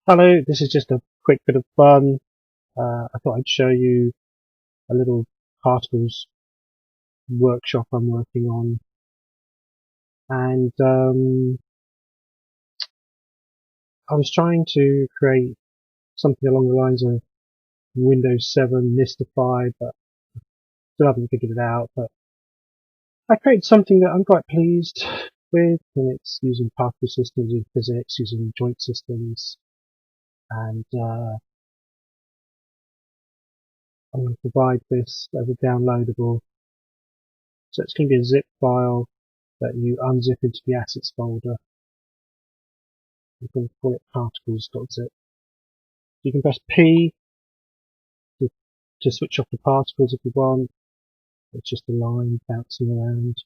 Hello, this is just a quick bit of fun. I thought I'd show you a little particles workshop I'm working on, and I was trying to create something along the lines of Windows 7 Mystify, but still haven't figured it out. But I created something that I'm quite pleased with, and it's using particle systems, using physics, using joint systems, and I'm going to provide this as a downloadable. So it's going to be a zip file that you unzip into the assets folder. I'm going to call it particles.zip. You can press P to switch off the particles if you want. It's just a line bouncing around.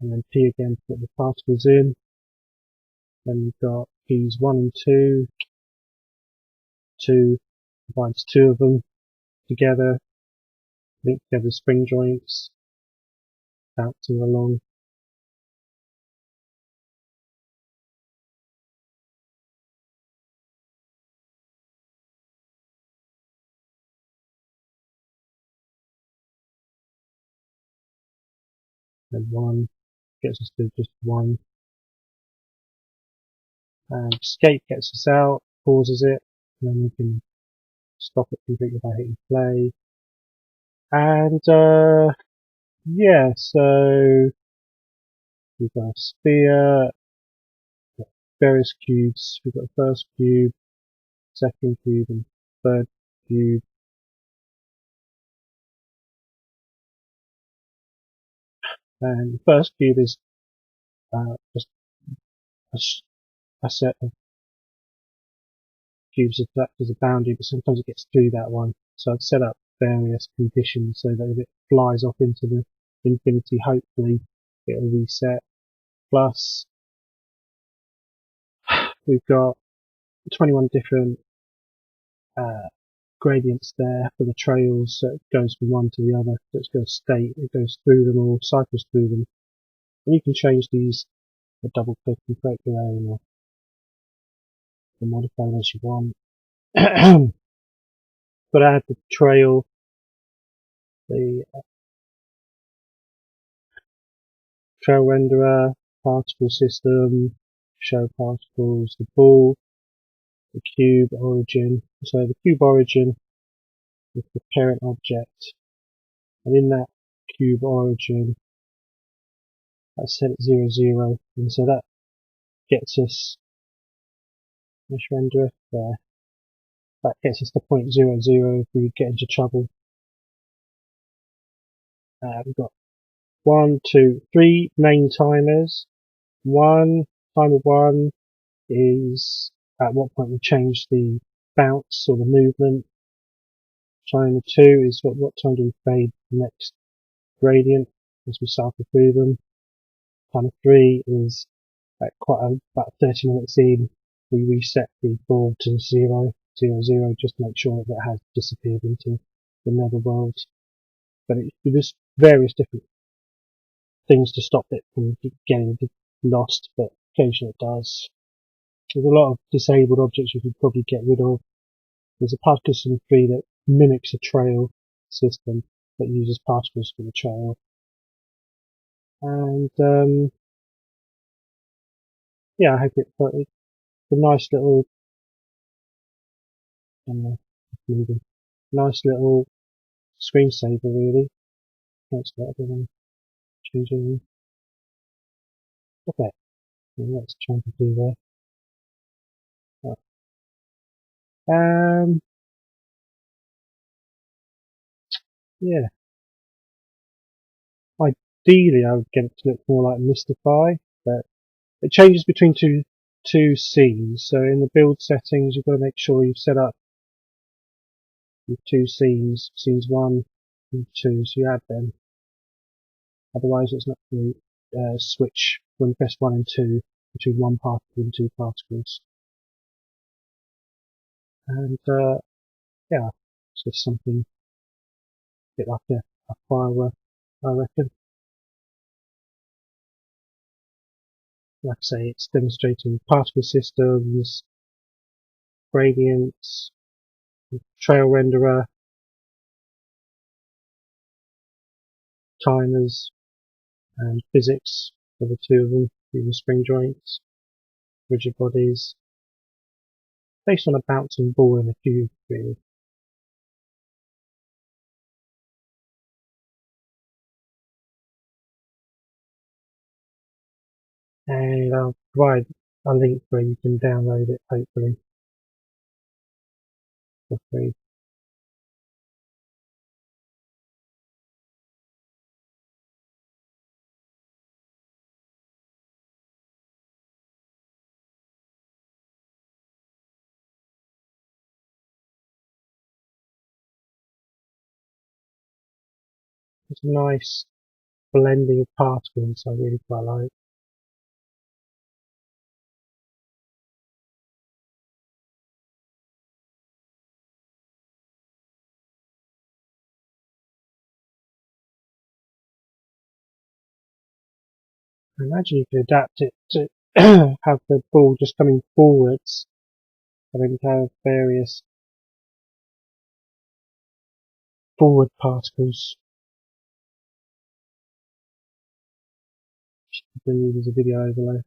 And then P again to put the particles in. Then you've got keys 1 and 2. 2 combines two of them together, link together spring joints, bouncing along. Then 1 gets us to just 1. And escape gets us out, pauses it, and then you can stop it completely by hitting play. And yeah, so we've got a sphere, various cubes. We've got the first cube, second cube, and third cube. And the first cube is just a set of cubes that act as a boundary, but sometimes it gets through that one. So I've set up various conditions so that if it flies off into the infinity, hopefully it'll reset. Plus, we've got 21 different gradients there for the trails, so it goes from one to the other. So it's got a state, it goes through them all, cycles through them. And you can change these with double click and create your own, or modify them as you want. But I add the trail, the trail renderer, particle system, show particles, the ball, the cube origin. So the cube origin is the parent object, and in that cube origin, that's set at 0, 0, and so that gets us, let's render it there, that gets us to 0.00 if we get into trouble. We've got 1, 2, 3 main timers. Timer 1 is at what point we change the bounce or the movement. Timer 2 is what time do we fade the next gradient as we cycle through them. Timer 3 is at about 30 minutes in, we reset the ball to 0, 0, 0, just to make sure that it has disappeared into the netherworld. But there's various different things to stop it from getting lost, but occasionally it does. There's a lot of disabled objects you could probably get rid of. There's a particle system 3 that mimics a trail system that uses particles for the trail. And yeah, I hope it's a nice little nice little screensaver really. That's what I don't change anything. Okay, let's try to do there. Right. Yeah. Ideally, I would get it to look more like Mystify, but it changes between two scenes. So in the build settings, you've got to make sure you've set up your two scenes, scenes 1 and 2, so you add them. Otherwise, it's not going to switch when you press 1 and 2 between one particle and two particles. And yeah, it's just something a bit like a firework, I reckon. like I say, it's demonstrating particle systems, gradients, trail renderer, timers, and physics for the two of them, using spring joints, rigid bodies, based on a bouncing ball in a cube, really. And I'll provide a link where you can download it, hopefully, for free. It's a nice blending of particles I really quite like. I imagine you could adapt it to have the ball just coming forwards, having to have various forward particles. Bring you as a video overlay.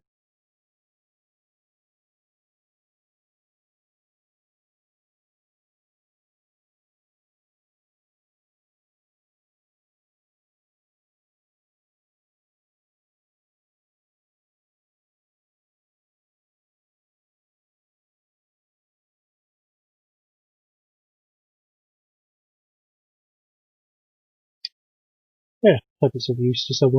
Yeah, hope it's of use to someone.